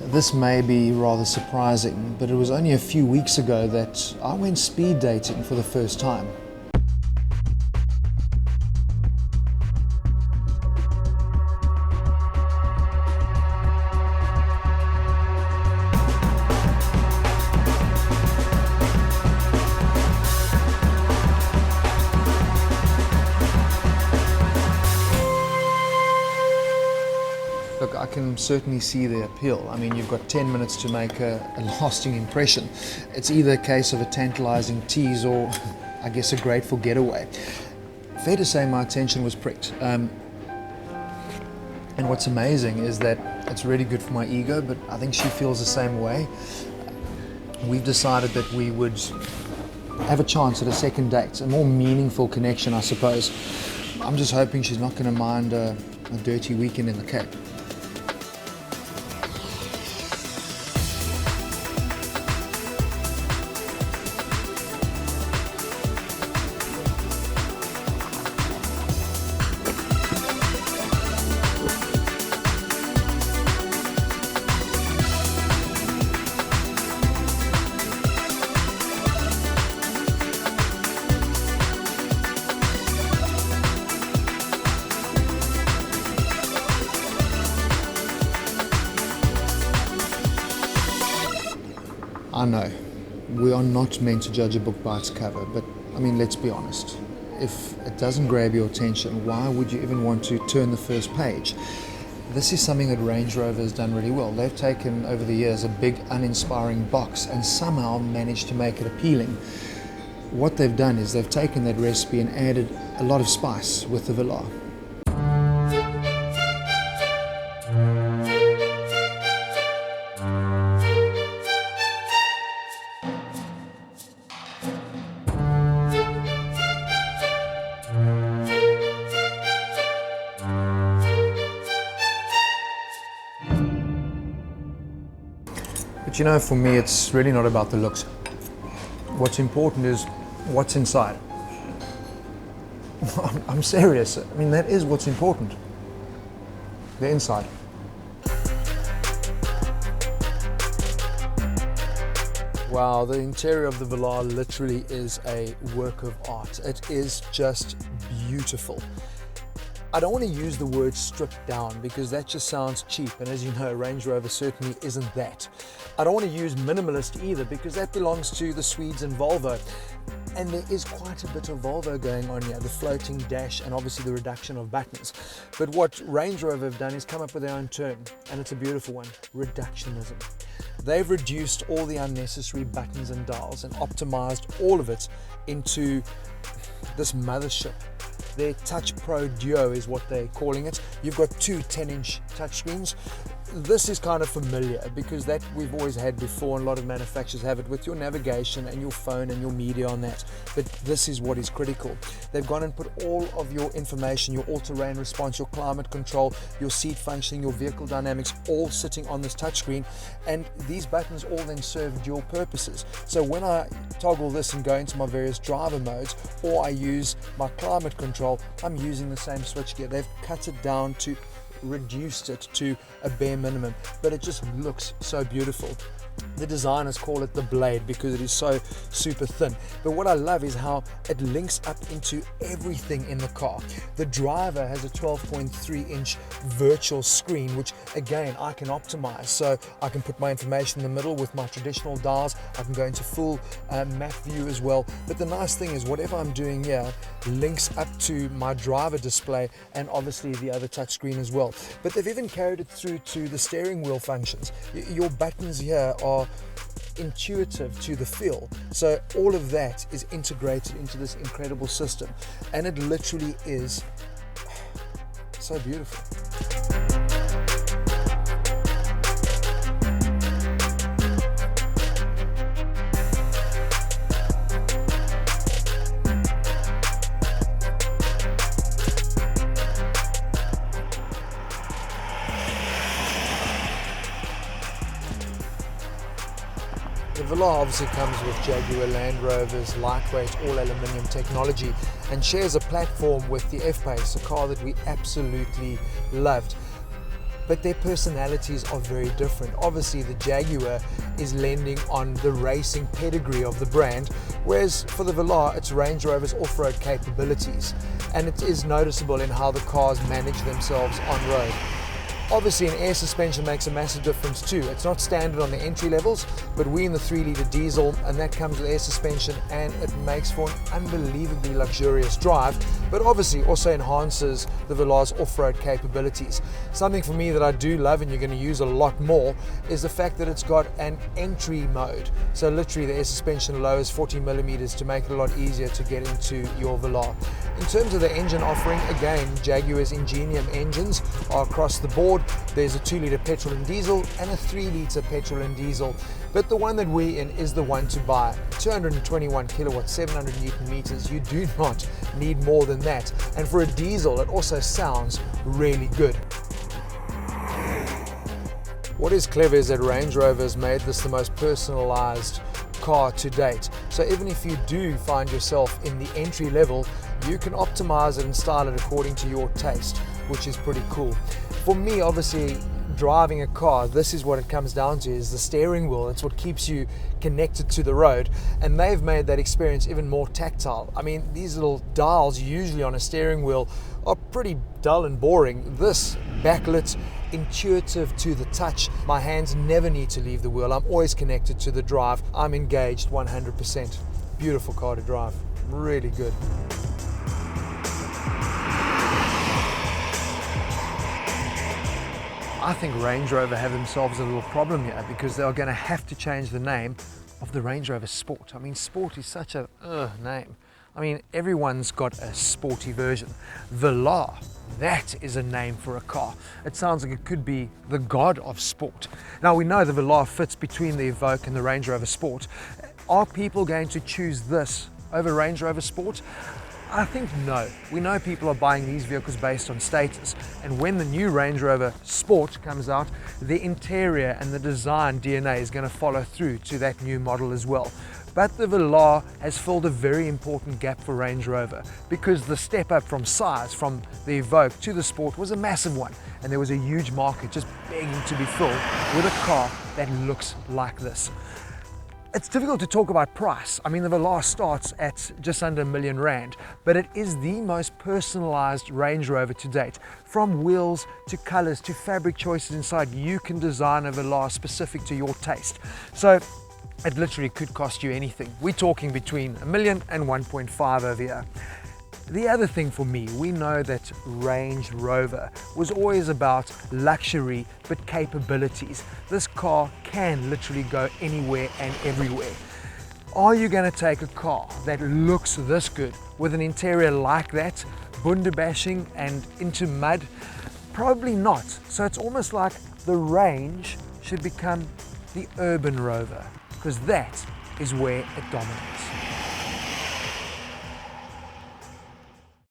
This may be rather surprising, but it was only a few weeks ago that I went speed dating for the first time. Look, I can certainly see the appeal. I mean, you've got 10 minutes to make a lasting impression. It's either a case of a tantalizing tease or, I guess, a grateful getaway. Fair to say my attention was pricked. And what's amazing is that it's really good for my ego, but I think she feels the same way. We've decided that we would have a chance at a second date, a more meaningful connection, I suppose. I'm just hoping she's not going to mind a dirty weekend in the Cape. I know, we are not meant to judge a book by its cover, but I mean, let's be honest. If it doesn't grab your attention, why would you even want to turn the first page? This is something that Range Rover has done really well. They've taken, over the years, a big, uninspiring box and somehow managed to make it appealing. What they've done is they've taken that recipe and added a lot of spice with the Velar. But you know, for me, it's really not about the looks. What's important is what's inside. I'm serious. I mean, that is what's important. The inside. Wow, the interior of the Velar literally is a work of art. It is just beautiful. I don't want to use the word stripped down because that just sounds cheap, and as you know, Range Rover certainly isn't that. I don't want to use minimalist either because that belongs to the Swedes and Volvo. And there is quite a bit of Volvo going on here, the floating dash and obviously the reduction of buttons. But what Range Rover have done is come up with their own term, and it's a beautiful one: reductionism. They've reduced all the unnecessary buttons and dials and optimized all of it into this mothership. Their Touch Pro Duo is what they're calling it. You've got two 10-inch touchscreens. This is kind of familiar because that we've always had before, and a lot of manufacturers have it with your navigation and your phone and your media on that. But this is what is critical. They've gone and put all of your information, your all-terrain response, your climate control, your seat functioning, your vehicle dynamics, all sitting on this touchscreen. And these buttons all then serve dual purposes. So when I toggle this and go into my various driver modes, or I use my climate control, I'm using the same switchgear. They've cut it down to reduced it to a bare minimum, but it just looks so beautiful. The designers call it the blade because it is so super thin. But what I love is how it links up into everything in the car. The driver has a 12.3-inch virtual screen, which again I can optimize. So I can put my information in the middle with my traditional dials. I can go into full map view as well. But the nice thing is whatever I'm doing here links up to my driver display and obviously the other touch screen as well. But they've even carried it through to the steering wheel functions. Your buttons here are intuitive to the feel, so all of that is integrated into this incredible system, and it literally is so beautiful. The Velar obviously comes with Jaguar Land Rover's lightweight all-aluminium technology and shares a platform with the F-Pace, a car that we absolutely loved. but their personalities are very different. Obviously, the Jaguar is lending on the racing pedigree of the brand, whereas for the Velar, it's Range Rover's off-road capabilities, and it is noticeable in how the cars manage themselves on road. Obviously, an air suspension makes a massive difference too. It's not standard on the entry levels, but we in the 3-litre diesel, and that comes with air suspension, and it makes for an unbelievably luxurious drive, but obviously also enhances the Velar's off-road capabilities. Something for me that I do love, and you're going to use a lot more, is the fact that it's got an entry mode. So literally the air suspension lowers 40 millimeters to make it a lot easier to get into your Velar. In terms of the engine offering, again, Jaguar's Ingenium engines are across the board. There's a 2-litre petrol and diesel and a 3-litre petrol and diesel, but the one that we're in is the one to buy. 221 kilowatts, 700 newton meters. You do not need more than that, and for a diesel it also sounds really good. What is clever is that Range Rover has made this the most personalized car to date. So even if you do find yourself in the entry level, you can optimize it and style it according to your taste, which is pretty cool. For me, obviously, driving a car, this is what it comes down to, is the steering wheel. It's what keeps you connected to the road, and they've made that experience even more tactile. I mean, these little dials usually on a steering wheel are pretty dull and boring. This backlit, intuitive to the touch. My hands never need to leave the wheel. I'm always connected to the drive. I'm engaged 100%. Beautiful car to drive, really good. I think Range Rover have themselves a little problem here, because they are going to have to change the name of the Range Rover Sport. I mean, Sport is such a name. I mean, everyone's got a sporty version. Velar, that is a name for a car. It sounds like it could be the god of sport. Now, we know the Velar fits between the Evoque and the Range Rover Sport. Are people going to choose this over Range Rover Sport? I think no. We know people are buying these vehicles based on status, and when the new Range Rover Sport comes out, the interior and the design DNA is going to follow through to that new model as well. But the Velar has filled a very important gap for Range Rover, because the step up from size from the Evoque to the Sport was a massive one, and there was a huge market just begging to be filled with a car that looks like this. It's difficult to talk about price. I mean, the Velar starts at just under R1,000,000, but it is the most personalized Range Rover to date. From wheels to colors to fabric choices inside, you can design a Velar specific to your taste. So it literally could cost you anything. We're talking between R1,000,000 and 1.5 over here. The other thing for me, we know that Range Rover was always about luxury but capabilities. This car can literally go anywhere and everywhere. Are you going to take a car that looks this good with an interior like that, bundabashing and into mud? Probably not. So it's almost like the Range should become the urban Rover, because that is where it dominates.